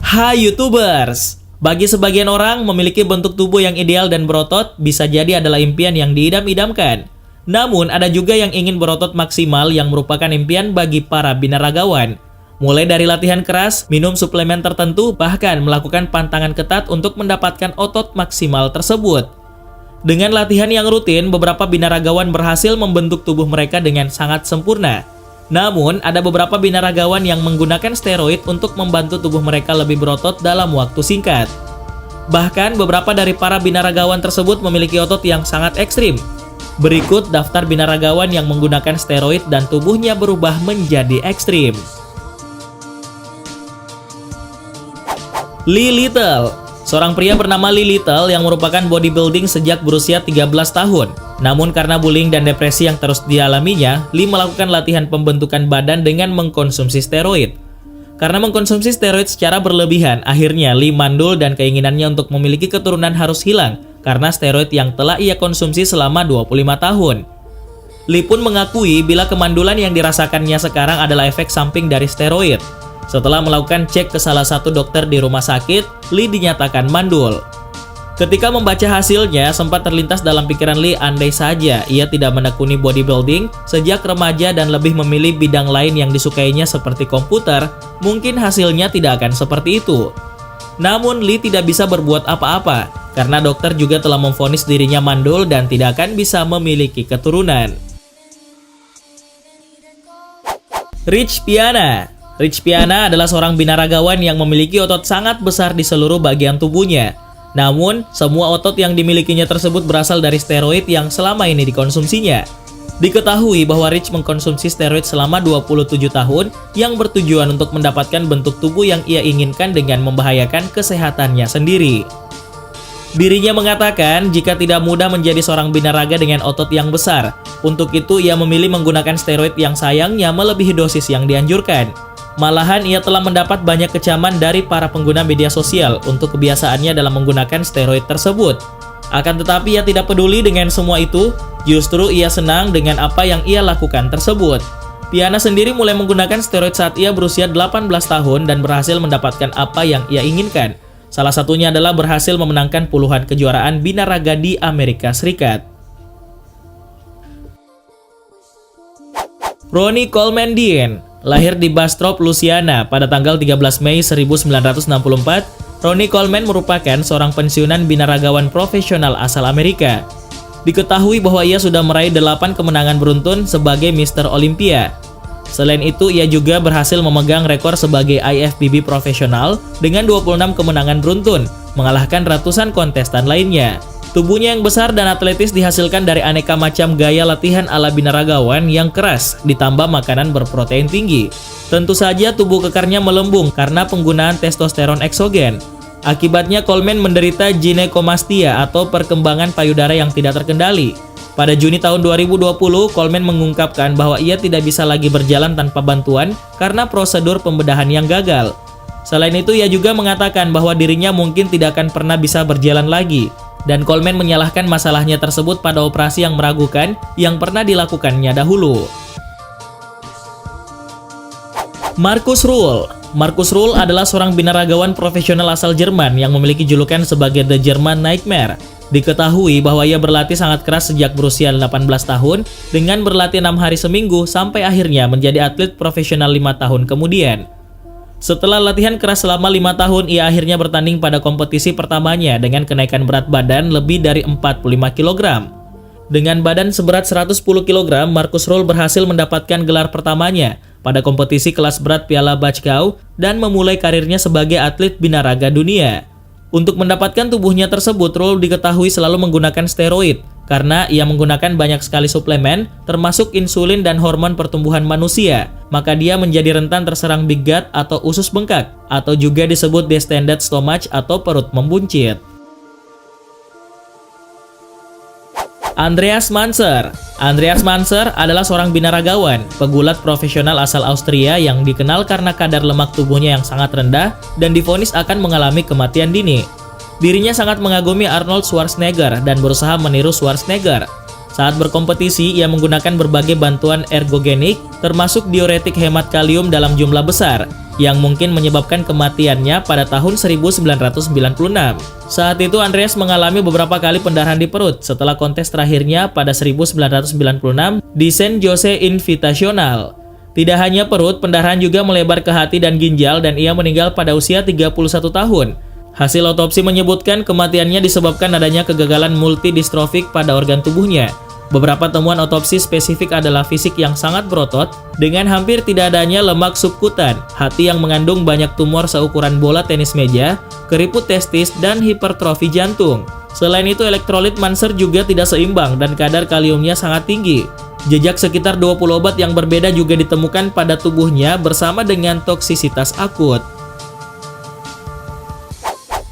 Hai YouTubers! Bagi sebagian orang, memiliki bentuk tubuh yang ideal dan berotot bisa jadi adalah impian yang diidam-idamkan. Namun, ada juga yang ingin berotot maksimal yang merupakan impian bagi para binaragawan. Mulai dari latihan keras, minum suplemen tertentu, bahkan melakukan pantangan ketat untuk mendapatkan otot maksimal tersebut. Dengan latihan yang rutin, beberapa binaragawan berhasil membentuk tubuh mereka dengan sangat sempurna. Namun, ada beberapa binaragawan yang menggunakan steroid untuk membantu tubuh mereka lebih berotot dalam waktu singkat. Bahkan, beberapa dari para binaragawan tersebut memiliki otot yang sangat ekstrim. Berikut daftar binaragawan yang menggunakan steroid dan tubuhnya berubah menjadi ekstrim. Lee Little. Seorang pria bernama Lee Little yang merupakan bodybuilding sejak berusia 13 tahun. Namun karena bullying dan depresi yang terus dialaminya, Lee melakukan latihan pembentukan badan dengan mengkonsumsi steroid. Karena mengkonsumsi steroid secara berlebihan, akhirnya Lee mandul dan keinginannya untuk memiliki keturunan harus hilang karena steroid yang telah ia konsumsi selama 25 tahun. Lee pun mengakui bila kemandulan yang dirasakannya sekarang adalah efek samping dari steroid. Setelah melakukan cek ke salah satu dokter di rumah sakit, Lee dinyatakan mandul. Ketika membaca hasilnya, sempat terlintas dalam pikiran Lee andai saja ia tidak menekuni bodybuilding sejak remaja dan lebih memilih bidang lain yang disukainya seperti komputer, mungkin hasilnya tidak akan seperti itu. Namun Lee tidak bisa berbuat apa-apa, karena dokter juga telah memvonis dirinya mandul dan tidak akan bisa memiliki keturunan. Rich Piana. Rich Piana adalah seorang binaragawan yang memiliki otot sangat besar di seluruh bagian tubuhnya. Namun, semua otot yang dimilikinya tersebut berasal dari steroid yang selama ini dikonsumsinya. Diketahui bahwa Rich mengkonsumsi steroid selama 27 tahun yang bertujuan untuk mendapatkan bentuk tubuh yang ia inginkan dengan membahayakan kesehatannya sendiri. Dirinya mengatakan jika tidak mudah menjadi seorang binaraga dengan otot yang besar. Untuk itu, ia memilih menggunakan steroid yang sayangnya melebihi dosis yang dianjurkan. Malahan ia telah mendapat banyak kecaman dari para pengguna media sosial untuk kebiasaannya dalam menggunakan steroid tersebut. Akan tetapi ia tidak peduli dengan semua itu, justru ia senang dengan apa yang ia lakukan tersebut. Piana sendiri mulai menggunakan steroid saat ia berusia 18 tahun dan berhasil mendapatkan apa yang ia inginkan. Salah satunya adalah berhasil memenangkan puluhan kejuaraan binaraga di Amerika Serikat. Ronnie Coleman Dean. Lahir di Bastrop, Louisiana pada tanggal 13 Mei 1964, Ronnie Coleman merupakan seorang pensiunan binaragawan profesional asal Amerika. Diketahui bahwa ia sudah meraih 8 kemenangan beruntun sebagai Mr. Olympia. Selain itu, ia juga berhasil memegang rekor sebagai IFBB profesional dengan 26 kemenangan beruntun, mengalahkan ratusan kontestan lainnya. Tubuhnya yang besar dan atletis dihasilkan dari aneka macam gaya latihan ala binaragawan yang keras, ditambah makanan berprotein tinggi. Tentu saja tubuh kekarnya melembung karena penggunaan testosteron eksogen. Akibatnya Coleman menderita ginekomastia atau perkembangan payudara yang tidak terkendali. Pada Juni tahun 2020, Coleman mengungkapkan bahwa ia tidak bisa lagi berjalan tanpa bantuan karena prosedur pembedahan yang gagal. Selain itu, ia juga mengatakan bahwa dirinya mungkin tidak akan pernah bisa berjalan lagi. Dan Coleman menyalahkan masalahnya tersebut pada operasi yang meragukan yang pernah dilakukannya dahulu. Markus Rühl. Markus Rühl adalah seorang binaragawan profesional asal Jerman yang memiliki julukan sebagai The German Nightmare. Diketahui bahwa ia berlatih sangat keras sejak berusia 18 tahun dengan berlatih 6 hari seminggu sampai akhirnya menjadi atlet profesional 5 tahun kemudian. Setelah latihan keras selama 5 tahun, ia akhirnya bertanding pada kompetisi pertamanya dengan kenaikan berat badan lebih dari 45 kg. Dengan badan seberat 110 kg, Markus Rühl berhasil mendapatkan gelar pertamanya pada kompetisi kelas berat Piala Bachgau dan memulai karirnya sebagai atlet binaraga dunia. Untuk mendapatkan tubuhnya tersebut, Rühl diketahui selalu menggunakan steroid karena ia menggunakan banyak sekali suplemen, termasuk insulin dan hormon pertumbuhan manusia. Maka dia menjadi rentan terserang big gut atau usus bengkak, atau juga disebut distended stomach atau perut membuncit. Andreas Manser. Andreas Manser adalah seorang binaragawan, pegulat profesional asal Austria yang dikenal karena kadar lemak tubuhnya yang sangat rendah dan divonis akan mengalami kematian dini. Dirinya sangat mengagumi Arnold Schwarzenegger dan berusaha meniru Schwarzenegger. Saat berkompetisi, ia menggunakan berbagai bantuan ergogenik, termasuk diuretik hemat kalium dalam jumlah besar, yang mungkin menyebabkan kematiannya pada tahun 1996. Saat itu Andreas mengalami beberapa kali pendarahan di perut setelah kontes terakhirnya pada 1996 di San Jose Invitational. Tidak hanya perut, pendarahan juga melebar ke hati dan ginjal dan ia meninggal pada usia 31 tahun. Hasil otopsi menyebutkan kematiannya disebabkan adanya kegagalan multidistrofik pada organ tubuhnya. Beberapa temuan otopsi spesifik adalah fisik yang sangat berotot dengan hampir tidak adanya lemak subkutan, hati yang mengandung banyak tumor seukuran bola tenis meja, keriput testis, dan hipertrofi jantung. Selain itu, elektrolit Manser juga tidak seimbang dan kadar kaliumnya sangat tinggi. Jejak sekitar 20 obat yang berbeda juga ditemukan pada tubuhnya bersama dengan toksisitas akut.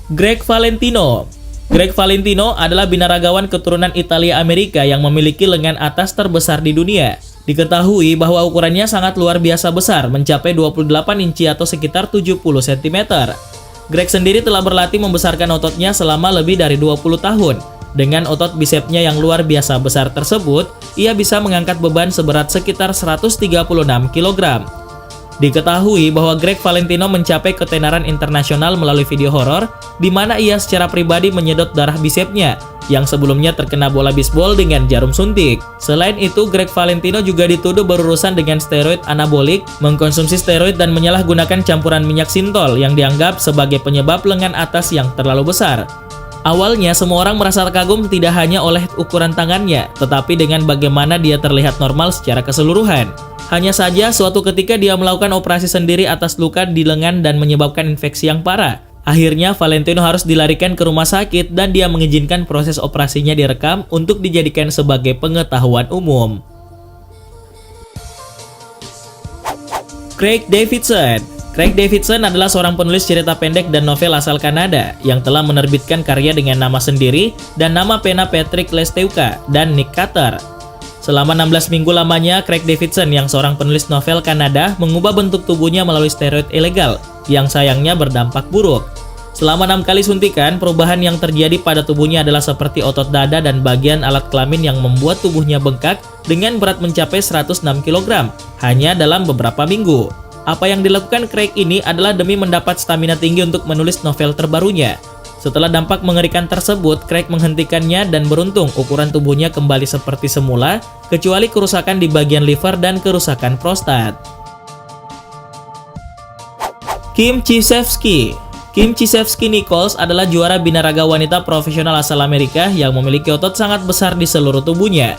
Greg Valentino. Greg Valentino adalah binaragawan keturunan Italia Amerika yang memiliki lengan atas terbesar di dunia. Diketahui bahwa ukurannya sangat luar biasa besar, mencapai 28 inci atau sekitar 70 cm. Greg sendiri telah berlatih membesarkan ototnya selama lebih dari 20 tahun. Dengan otot bisepsnya yang luar biasa besar tersebut, ia bisa mengangkat beban seberat sekitar 136 kg. Diketahui bahwa Greg Valentino mencapai ketenaran internasional melalui video horor, di mana ia secara pribadi menyedot darah bisepsnya, yang sebelumnya terkena bola bisbol dengan jarum suntik. Selain itu, Greg Valentino juga dituduh berurusan dengan steroid anabolik, mengkonsumsi steroid dan menyalahgunakan campuran minyak sintol yang dianggap sebagai penyebab lengan atas yang terlalu besar. Awalnya, semua orang merasa kagum tidak hanya oleh ukuran tangannya, tetapi dengan bagaimana dia terlihat normal secara keseluruhan. Hanya saja, suatu ketika dia melakukan operasi sendiri atas luka di lengan dan menyebabkan infeksi yang parah. Akhirnya, Valentino harus dilarikan ke rumah sakit dan dia mengizinkan proses operasinya direkam untuk dijadikan sebagai pengetahuan umum. Craig Davidson. Craig Davidson adalah seorang penulis cerita pendek dan novel asal Kanada yang telah menerbitkan karya dengan nama sendiri dan nama pena Patrick Lesteuka dan Nick Carter. Selama 16 minggu lamanya, Craig Davidson yang seorang penulis novel Kanada mengubah bentuk tubuhnya melalui steroid ilegal yang sayangnya berdampak buruk. Selama 6 kali suntikan, perubahan yang terjadi pada tubuhnya adalah seperti otot dada dan bagian alat kelamin yang membuat tubuhnya bengkak dengan berat mencapai 106 kg hanya dalam beberapa minggu. Apa yang dilakukan Craig ini adalah demi mendapat stamina tinggi untuk menulis novel terbarunya. Setelah dampak mengerikan tersebut, Craig menghentikannya dan beruntung ukuran tubuhnya kembali seperti semula, kecuali kerusakan di bagian liver dan kerusakan prostat. Kim Chizevsky. Kim Chizevsky Nichols adalah juara binaraga wanita profesional asal Amerika yang memiliki otot sangat besar di seluruh tubuhnya.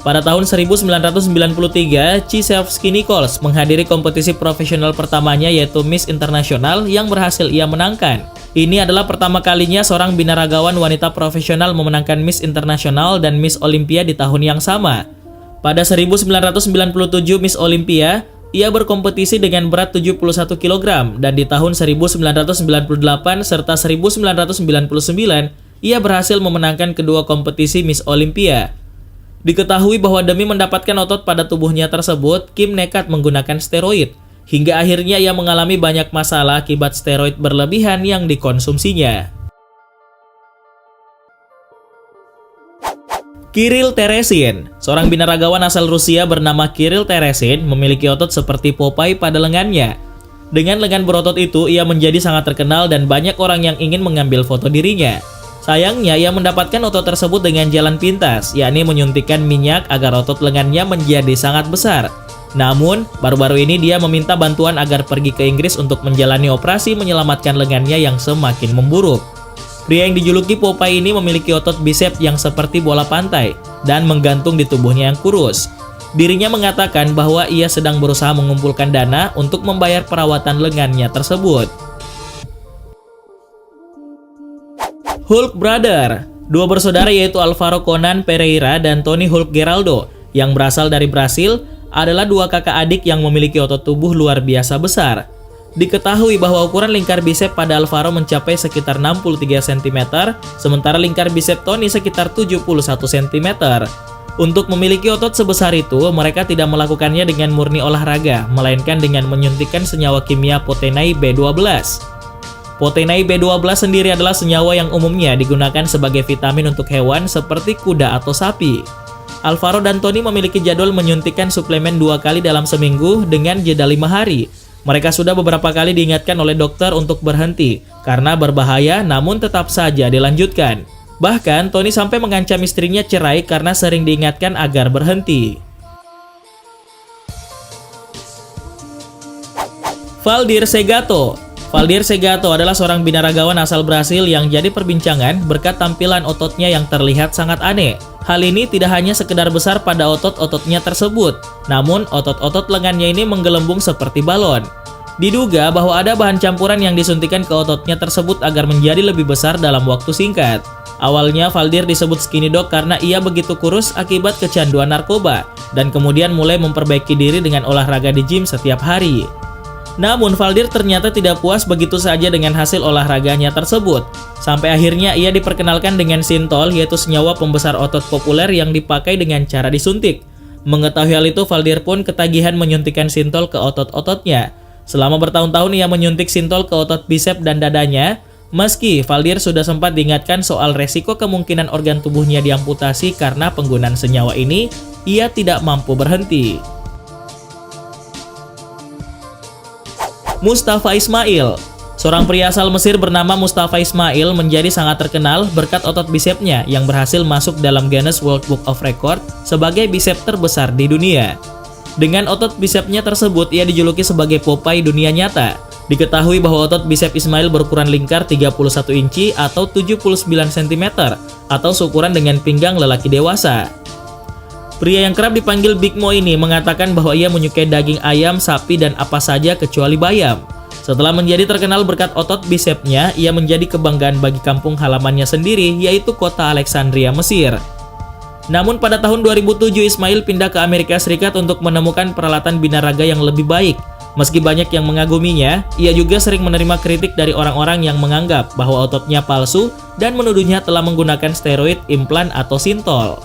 Pada tahun 1993, Chizevsky Nichols menghadiri kompetisi profesional pertamanya yaitu Miss International yang berhasil ia menangkan. Ini adalah pertama kalinya seorang binaragawan wanita profesional memenangkan Miss International dan Miss Olympia di tahun yang sama. Pada 1997 Miss Olympia, ia berkompetisi dengan berat 71 kg dan di tahun 1998 serta 1999, ia berhasil memenangkan kedua kompetisi Miss Olympia. Diketahui bahwa demi mendapatkan otot pada tubuhnya tersebut, Kim nekat menggunakan steroid. Hingga akhirnya ia mengalami banyak masalah akibat steroid berlebihan yang dikonsumsinya. Kirill Teresin. Seorang binaragawan asal Rusia bernama Kirill Teresin memiliki otot seperti Popeye pada lengannya. Dengan lengan berotot itu, ia menjadi sangat terkenal dan banyak orang yang ingin mengambil foto dirinya. Sayangnya, ia mendapatkan otot tersebut dengan jalan pintas, yakni menyuntikkan minyak agar otot lengannya menjadi sangat besar. Namun, baru-baru ini dia meminta bantuan agar pergi ke Inggris untuk menjalani operasi menyelamatkan lengannya yang semakin memburuk. Pria yang dijuluki Popeye ini memiliki otot bisep yang seperti bola pantai dan menggantung di tubuhnya yang kurus. Dirinya mengatakan bahwa ia sedang berusaha mengumpulkan dana untuk membayar perawatan lengannya tersebut. Hulk Brother. Dua bersaudara yaitu Alvaro Conan Pereira dan Tony Hulk Geraldo yang berasal dari Brasil adalah dua kakak adik yang memiliki otot tubuh luar biasa besar. Diketahui bahwa ukuran lingkar bisep pada Alvaro mencapai sekitar 63 cm, sementara lingkar bisep Tony sekitar 71 cm. Untuk memiliki otot sebesar itu, mereka tidak melakukannya dengan murni olahraga, melainkan dengan menyuntikkan senyawa kimia Potenai B12. Potenai B12 sendiri adalah senyawa yang umumnya digunakan sebagai vitamin untuk hewan seperti kuda atau sapi. Alvaro dan Tony memiliki jadwal menyuntikkan suplemen 2 kali dalam seminggu dengan jeda 5 hari. Mereka sudah beberapa kali diingatkan oleh dokter untuk berhenti karena berbahaya, namun tetap saja dilanjutkan. Bahkan, Tony sampai mengancam istrinya cerai karena sering diingatkan agar berhenti. Valdir Segato. Valdir Segato adalah seorang binaragawan asal Brasil yang jadi perbincangan berkat tampilan ototnya yang terlihat sangat aneh. Hal ini tidak hanya sekedar besar pada otot-ototnya tersebut, namun otot-otot lengannya ini menggelembung seperti balon. Diduga bahwa ada bahan campuran yang disuntikan ke ototnya tersebut agar menjadi lebih besar dalam waktu singkat. Awalnya Valdir disebut skinny dog karena ia begitu kurus akibat kecanduan narkoba, dan kemudian mulai memperbaiki diri dengan olahraga di gym setiap hari. Namun Valdir ternyata tidak puas begitu saja dengan hasil olahraganya tersebut. Sampai akhirnya ia diperkenalkan dengan Synthol, yaitu senyawa pembesar otot populer yang dipakai dengan cara disuntik. Mengetahui hal itu, Valdir pun ketagihan menyuntikkan Synthol ke otot-ototnya. Selama bertahun-tahun ia menyuntik Synthol ke otot bisep dan dadanya. Meski Valdir sudah sempat diingatkan soal resiko kemungkinan organ tubuhnya diamputasi karena penggunaan senyawa ini, ia tidak mampu berhenti. Mustafa Ismail. Seorang pria asal Mesir bernama Mustafa Ismail menjadi sangat terkenal berkat otot bisepnya yang berhasil masuk dalam Guinness World Book of Record sebagai bisep terbesar di dunia. Dengan otot bisepnya tersebut, ia dijuluki sebagai Popeye dunia nyata. Diketahui bahwa otot bisep Ismail berukuran lingkar 31 inci atau 79 cm atau seukuran dengan pinggang lelaki dewasa. Pria yang kerap dipanggil Big Mo ini mengatakan bahwa ia menyukai daging ayam, sapi, dan apa saja kecuali bayam. Setelah menjadi terkenal berkat otot bisepnya, ia menjadi kebanggaan bagi kampung halamannya sendiri, yaitu kota Alexandria, Mesir. Namun pada tahun 2007 Ismail pindah ke Amerika Serikat untuk menemukan peralatan binaraga yang lebih baik. Meski banyak yang mengaguminya, ia juga sering menerima kritik dari orang-orang yang menganggap bahwa ototnya palsu dan menuduhnya telah menggunakan steroid, implan, atau Synthol.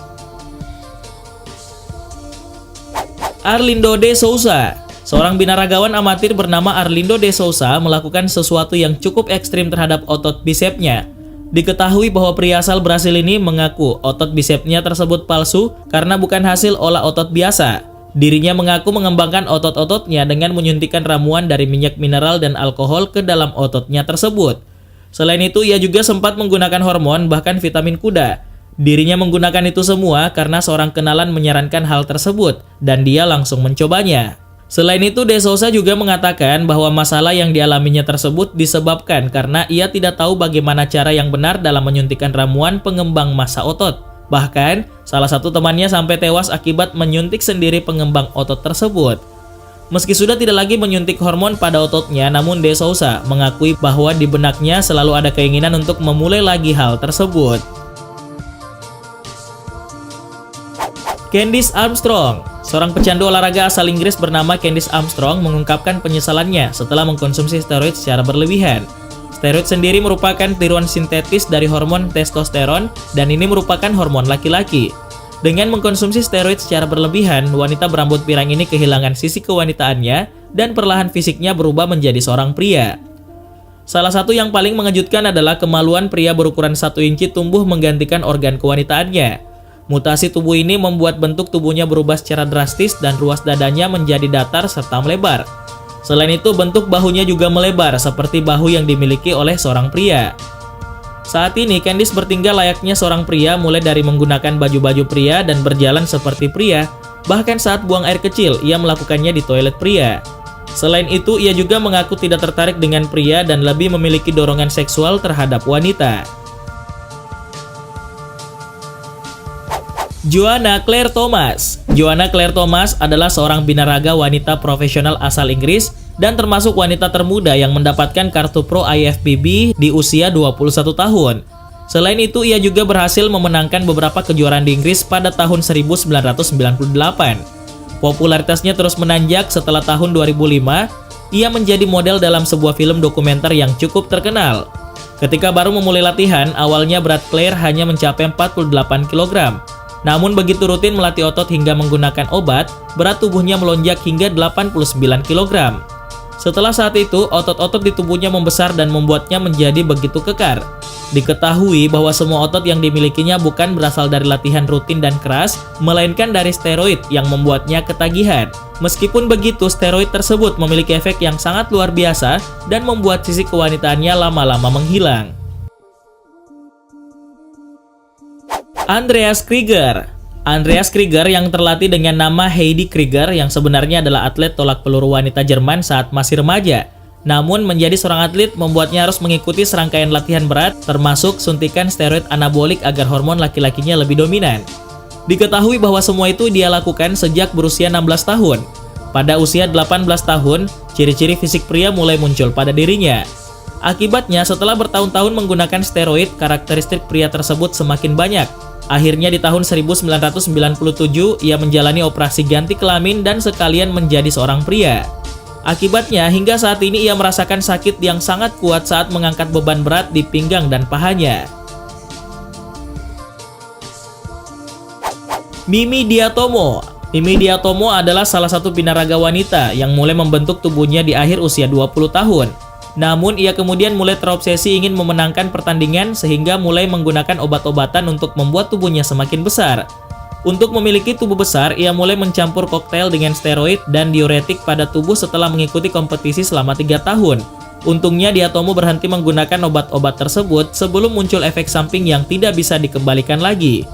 Arlindo de Souza. Seorang binaragawan amatir bernama Arlindo de Souza melakukan sesuatu yang cukup ekstrim terhadap otot bisepnya. Diketahui bahwa pria asal Brasil ini mengaku otot bisepnya tersebut palsu karena bukan hasil olah otot biasa. Dirinya mengaku mengembangkan otot-ototnya dengan menyuntikkan ramuan dari minyak mineral dan alkohol ke dalam ototnya tersebut. Selain itu, ia juga sempat menggunakan hormon, bahkan vitamin kuda. Dirinya menggunakan itu semua karena seorang kenalan menyarankan hal tersebut, dan dia langsung mencobanya. Selain itu, De Souza juga mengatakan bahwa masalah yang dialaminya tersebut disebabkan karena ia tidak tahu bagaimana cara yang benar dalam menyuntikkan ramuan pengembang massa otot. Bahkan, salah satu temannya sampai tewas akibat menyuntik sendiri pengembang otot tersebut. Meski sudah tidak lagi menyuntik hormon pada ototnya, namun De Souza mengakui bahwa di benaknya selalu ada keinginan untuk memulai lagi hal tersebut. Candice Armstrong. Seorang pecandu olahraga asal Inggris bernama Candice Armstrong mengungkapkan penyesalannya setelah mengkonsumsi steroid secara berlebihan. Steroid sendiri merupakan tiruan sintetis dari hormon testosteron dan ini merupakan hormon laki-laki. Dengan mengkonsumsi steroid secara berlebihan, wanita berambut pirang ini kehilangan sisi kewanitaannya dan perlahan fisiknya berubah menjadi seorang pria. Salah satu yang paling mengejutkan adalah kemaluan pria berukuran 1 inci tumbuh menggantikan organ kewanitaannya. Mutasi tubuh ini membuat bentuk tubuhnya berubah secara drastis dan ruas dadanya menjadi datar serta melebar. Selain itu, bentuk bahunya juga melebar seperti bahu yang dimiliki oleh seorang pria. Saat ini, Candice bertingkah layaknya seorang pria mulai dari menggunakan baju-baju pria dan berjalan seperti pria. Bahkan saat buang air kecil, ia melakukannya di toilet pria. Selain itu, ia juga mengaku tidak tertarik dengan pria dan lebih memiliki dorongan seksual terhadap wanita. Joanna Claire Thomas. Joanna Claire Thomas adalah seorang binaraga wanita profesional asal Inggris dan termasuk wanita termuda yang mendapatkan kartu Pro IFBB di usia 21 tahun. Selain itu, ia juga berhasil memenangkan beberapa kejuaraan di Inggris pada tahun 1998. Popularitasnya terus menanjak setelah tahun 2005, ia menjadi model dalam sebuah film dokumenter yang cukup terkenal. Ketika baru memulai latihan, awalnya berat Claire hanya mencapai 48 kg. Namun begitu rutin melatih otot hingga menggunakan obat, berat tubuhnya melonjak hingga 89 kg. Setelah saat itu, otot-otot di tubuhnya membesar dan membuatnya menjadi begitu kekar. Diketahui bahwa semua otot yang dimilikinya bukan berasal dari latihan rutin dan keras, melainkan dari steroid yang membuatnya ketagihan. Meskipun begitu, steroid tersebut memiliki efek yang sangat luar biasa dan membuat sisi kewanitaannya lama-lama menghilang. Andreas Krieger. Andreas Krieger yang terlatih dengan nama Heidi Krieger yang sebenarnya adalah atlet tolak peluru wanita Jerman saat masih remaja. Namun menjadi seorang atlet membuatnya harus mengikuti serangkaian latihan berat termasuk suntikan steroid anabolik agar hormon laki-lakinya lebih dominan. Diketahui bahwa semua itu dia lakukan sejak berusia 16 tahun. Pada usia 18 tahun, ciri-ciri fisik pria mulai muncul pada dirinya. Akibatnya setelah bertahun-tahun menggunakan steroid, karakteristik pria tersebut semakin banyak. Akhirnya di tahun 1997 ia menjalani operasi ganti kelamin dan sekalian menjadi seorang pria. Akibatnya, hingga saat ini ia merasakan sakit yang sangat kuat saat mengangkat beban berat di pinggang dan pahanya. Mimi Diatomo. Mimi Diatomo adalah salah satu binaraga wanita yang mulai membentuk tubuhnya di akhir usia 20 tahun. Namun, ia kemudian mulai terobsesi ingin memenangkan pertandingan sehingga mulai menggunakan obat-obatan untuk membuat tubuhnya semakin besar. Untuk memiliki tubuh besar, ia mulai mencampur koktail dengan steroid dan diuretik pada tubuh setelah mengikuti kompetisi selama 3 tahun. Untungnya Diatomo berhenti menggunakan obat-obat tersebut sebelum muncul efek samping yang tidak bisa dikembalikan lagi.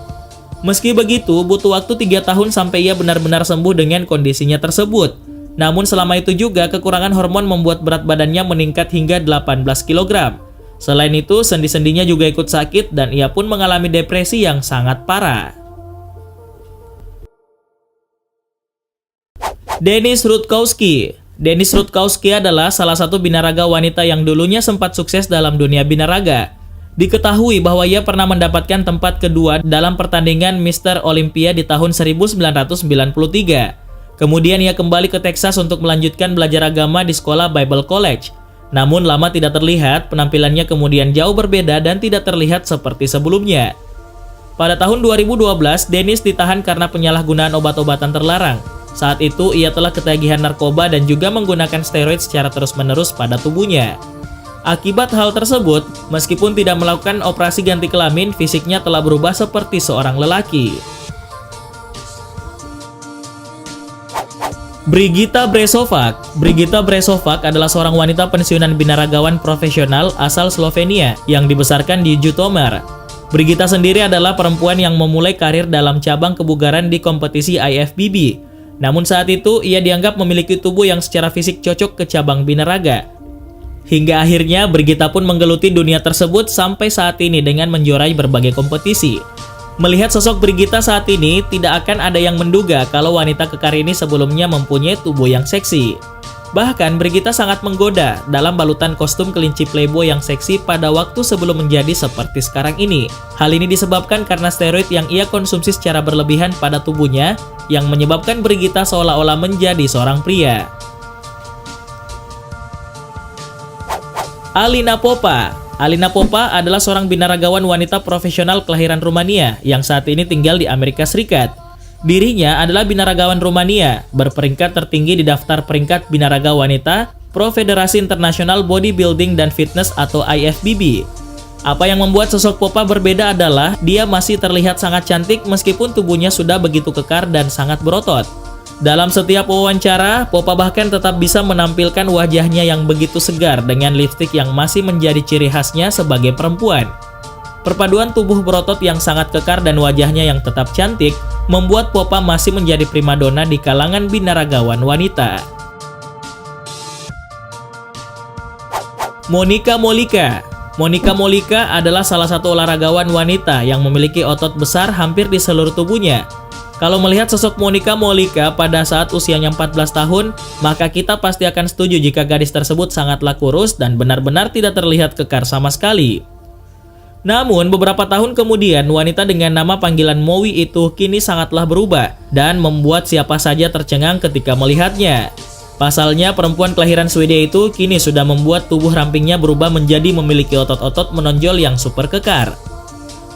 Meski begitu, butuh waktu 3 tahun sampai ia benar-benar sembuh dengan kondisinya tersebut. Namun selama itu juga kekurangan hormon membuat berat badannya meningkat hingga 18 kg. Selain itu, sendi-sendinya juga ikut sakit dan ia pun mengalami depresi yang sangat parah. Dennis Rutkowski. Dennis Rutkowski adalah salah satu binaraga wanita yang dulunya sempat sukses dalam dunia binaraga. Diketahui bahwa ia pernah mendapatkan tempat kedua dalam pertandingan Mr. Olympia di tahun 1993. Kemudian ia kembali ke Texas untuk melanjutkan belajar agama di sekolah Bible College. Namun lama tidak terlihat, penampilannya kemudian jauh berbeda dan tidak terlihat seperti sebelumnya. Pada tahun 2012, Dennis ditahan karena penyalahgunaan obat-obatan terlarang. Saat itu, ia telah ketagihan narkoba dan juga menggunakan steroid secara terus-menerus pada tubuhnya. Akibat hal tersebut, meskipun tidak melakukan operasi ganti kelamin, fisiknya telah berubah seperti seorang lelaki. Brigitta Brezovac. Brigitta Brezovac adalah seorang wanita pensiunan binaragawan profesional asal Slovenia yang dibesarkan di Jutomar. Brigitta sendiri adalah perempuan yang memulai karir dalam cabang kebugaran di kompetisi IFBB. Namun saat itu, ia dianggap memiliki tubuh yang secara fisik cocok ke cabang binaraga. Hingga akhirnya, Brigitta pun menggeluti dunia tersebut sampai saat ini dengan menjuarai berbagai kompetisi. Melihat sosok Brigitta saat ini, tidak akan ada yang menduga kalau wanita kekar ini sebelumnya mempunyai tubuh yang seksi. Bahkan, Brigitta sangat menggoda dalam balutan kostum kelinci Playboy yang seksi pada waktu sebelum menjadi seperti sekarang ini. Hal ini disebabkan karena steroid yang ia konsumsi secara berlebihan pada tubuhnya, yang menyebabkan Brigitta seolah-olah menjadi seorang pria. Alina Popa. Alina Popa adalah seorang binaragawan wanita profesional kelahiran Rumania yang saat ini tinggal di Amerika Serikat. Dirinya adalah binaragawan Rumania, berperingkat tertinggi di daftar peringkat binaraga wanita Pro Federasi Internasional Bodybuilding dan Fitness atau IFBB. Apa yang membuat sosok Popa berbeda adalah dia masih terlihat sangat cantik meskipun tubuhnya sudah begitu kekar dan sangat berotot. Dalam setiap wawancara, Popa bahkan tetap bisa menampilkan wajahnya yang begitu segar dengan lipstik yang masih menjadi ciri khasnya sebagai perempuan. Perpaduan tubuh berotot yang sangat kekar dan wajahnya yang tetap cantik membuat Popa masih menjadi primadona di kalangan binaragawan wanita. Monica Mollica. Monica Mollica adalah salah satu olahragawan wanita yang memiliki otot besar hampir di seluruh tubuhnya. Kalau melihat sosok Monica Mollica pada saat usianya 14 tahun, maka kita pasti akan setuju jika gadis tersebut sangatlah kurus dan benar-benar tidak terlihat kekar sama sekali. Namun, beberapa tahun kemudian, wanita dengan nama panggilan Mowi itu kini sangatlah berubah dan membuat siapa saja tercengang ketika melihatnya. Pasalnya, perempuan kelahiran Swedia itu kini sudah membuat tubuh rampingnya berubah menjadi memiliki otot-otot menonjol yang super kekar.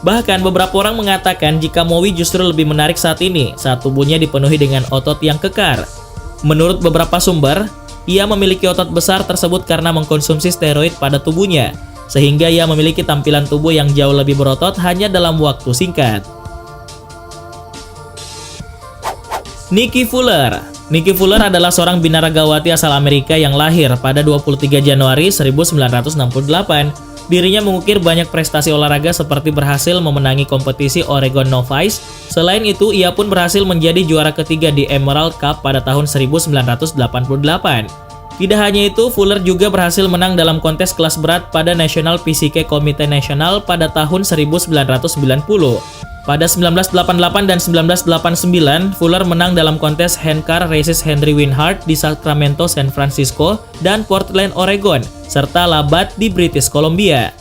Bahkan, beberapa orang mengatakan jika Mowi justru lebih menarik saat ini, saat tubuhnya dipenuhi dengan otot yang kekar. Menurut beberapa sumber, ia memiliki otot besar tersebut karena mengkonsumsi steroid pada tubuhnya. sehingga ia memiliki tampilan tubuh yang jauh lebih berotot hanya dalam waktu singkat. Nikki Fuller. Nikki Fuller adalah seorang binaragawati asal Amerika yang lahir pada 23 Januari 1968. Dirinya mengukir banyak prestasi olahraga seperti berhasil memenangi kompetisi Oregon Novice. Selain itu, ia pun berhasil menjadi juara ketiga di Emerald Cup pada tahun 1988. Tidak hanya itu, Fuller juga berhasil menang dalam kontes kelas berat pada National PCK Komite Nasional pada tahun 1990. Pada 1988 dan 1989, Fuller menang dalam kontes handcar races Henry Winhart di Sacramento, San Francisco, dan Portland, Oregon, serta Labatt di British Columbia.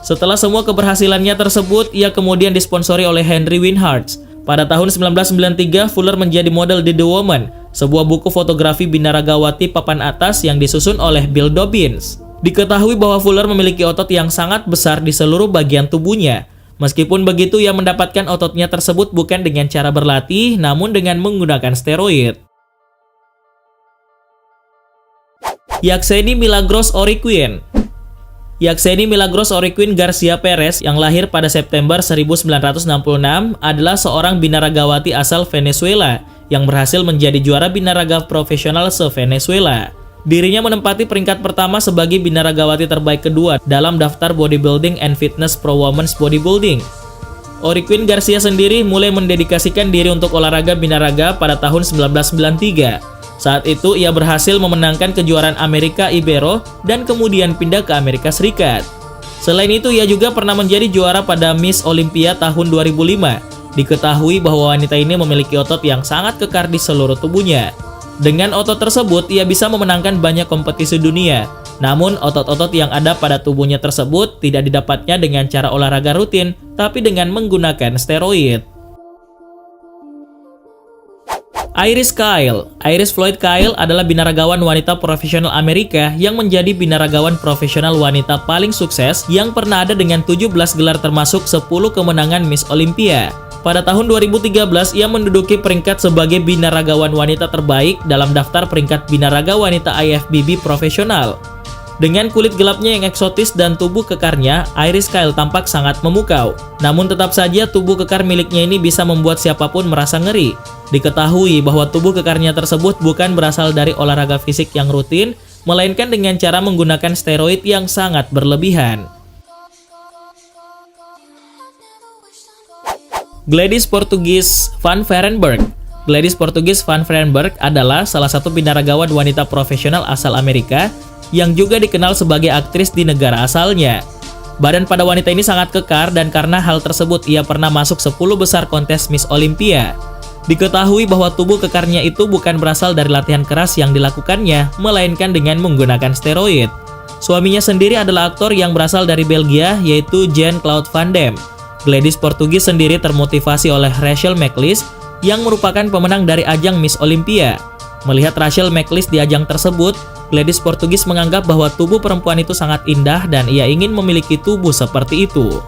Setelah semua keberhasilannya tersebut, ia kemudian disponsori oleh Henry Winhart. Pada tahun 1993, Fuller menjadi model di The Woman, sebuah buku fotografi binaragawati papan atas yang disusun oleh Bill Dobbins. Diketahui bahwa Fuller memiliki otot yang sangat besar di seluruh bagian tubuhnya. Meskipun begitu, ia mendapatkan ototnya tersebut bukan dengan cara berlatih, namun dengan menggunakan steroid. Yakseni Milagros Oriquin. Yakseni Milagros Oriquin Garcia Perez yang lahir pada September 1966 adalah seorang binaragawati asal Venezuela yang berhasil menjadi juara binaraga profesional se-Venezuela. Dirinya menempati peringkat pertama sebagai binaragawati terbaik kedua dalam daftar Bodybuilding and Fitness Pro Women's Bodybuilding. Oriquin Garcia sendiri mulai mendedikasikan diri untuk olahraga binaraga pada tahun 1993. Saat itu ia berhasil memenangkan kejuaraan Amerika Ibero dan kemudian pindah ke Amerika Serikat. Selain itu, ia juga pernah menjadi juara pada Miss Olympia tahun 2005. Diketahui bahwa wanita ini memiliki otot yang sangat kekar di seluruh tubuhnya. Dengan otot tersebut, ia bisa memenangkan banyak kompetisi dunia. Namun, otot-otot yang ada pada tubuhnya tersebut tidak didapatnya dengan cara olahraga rutin, tapi dengan menggunakan steroid. Iris Kyle. Iris Floyd Kyle adalah binaragawan wanita profesional Amerika yang menjadi binaragawan profesional wanita paling sukses yang pernah ada dengan 17 gelar termasuk 10 kemenangan Miss Olympia. Pada tahun 2013, ia menduduki peringkat sebagai binaragawan wanita terbaik dalam daftar peringkat binaraga wanita IFBB profesional. Dengan kulit gelapnya yang eksotis dan tubuh kekarnya, Iris Kyle tampak sangat memukau. Namun tetap saja tubuh kekar miliknya ini bisa membuat siapapun merasa ngeri. Diketahui bahwa tubuh kekarnya tersebut bukan berasal dari olahraga fisik yang rutin, melainkan dengan cara menggunakan steroid yang sangat berlebihan. Gladys Portugis van Varenberg. Gladys Portugis van Varenberg adalah salah satu binaragawan wanita profesional asal Amerika yang juga dikenal sebagai aktris di negara asalnya. Badan pada wanita ini sangat kekar dan karena hal tersebut ia pernah masuk 10 besar kontes Miss Olympia. Diketahui bahwa tubuh kekarnya itu bukan berasal dari latihan keras yang dilakukannya, melainkan dengan menggunakan steroid. Suaminya sendiri adalah aktor yang berasal dari Belgia, yaitu Jean-Claude Van Damme. Gladys Portugis sendiri termotivasi oleh Rachel McLeod yang merupakan pemenang dari ajang Miss Olympia. Melihat Rachel McLeod di ajang tersebut, Gladys Portugis menganggap bahwa tubuh perempuan itu sangat indah dan ia ingin memiliki tubuh seperti itu.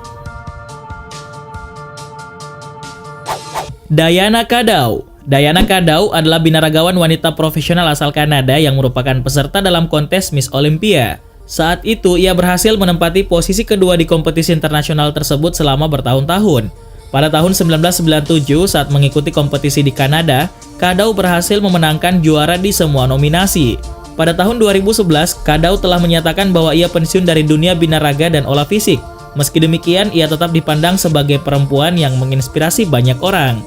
Diana Cadau. Diana Cadau adalah binaragawan wanita profesional asal Kanada yang merupakan peserta dalam kontes Miss Olympia. Saat itu, ia berhasil menempati posisi kedua di kompetisi internasional tersebut selama bertahun-tahun. Pada tahun 1997, saat mengikuti kompetisi di Kanada, Cadau berhasil memenangkan juara di semua nominasi. Pada tahun 2011, Cadau telah menyatakan bahwa ia pensiun dari dunia binaraga dan olah fisik. Meski demikian, ia tetap dipandang sebagai perempuan yang menginspirasi banyak orang.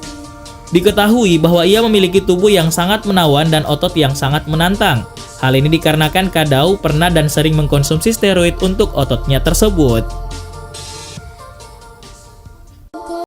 Diketahui bahwa ia memiliki tubuh yang sangat menawan dan otot yang sangat menantang. Hal ini dikarenakan Cadau pernah dan sering mengkonsumsi steroid untuk ototnya tersebut.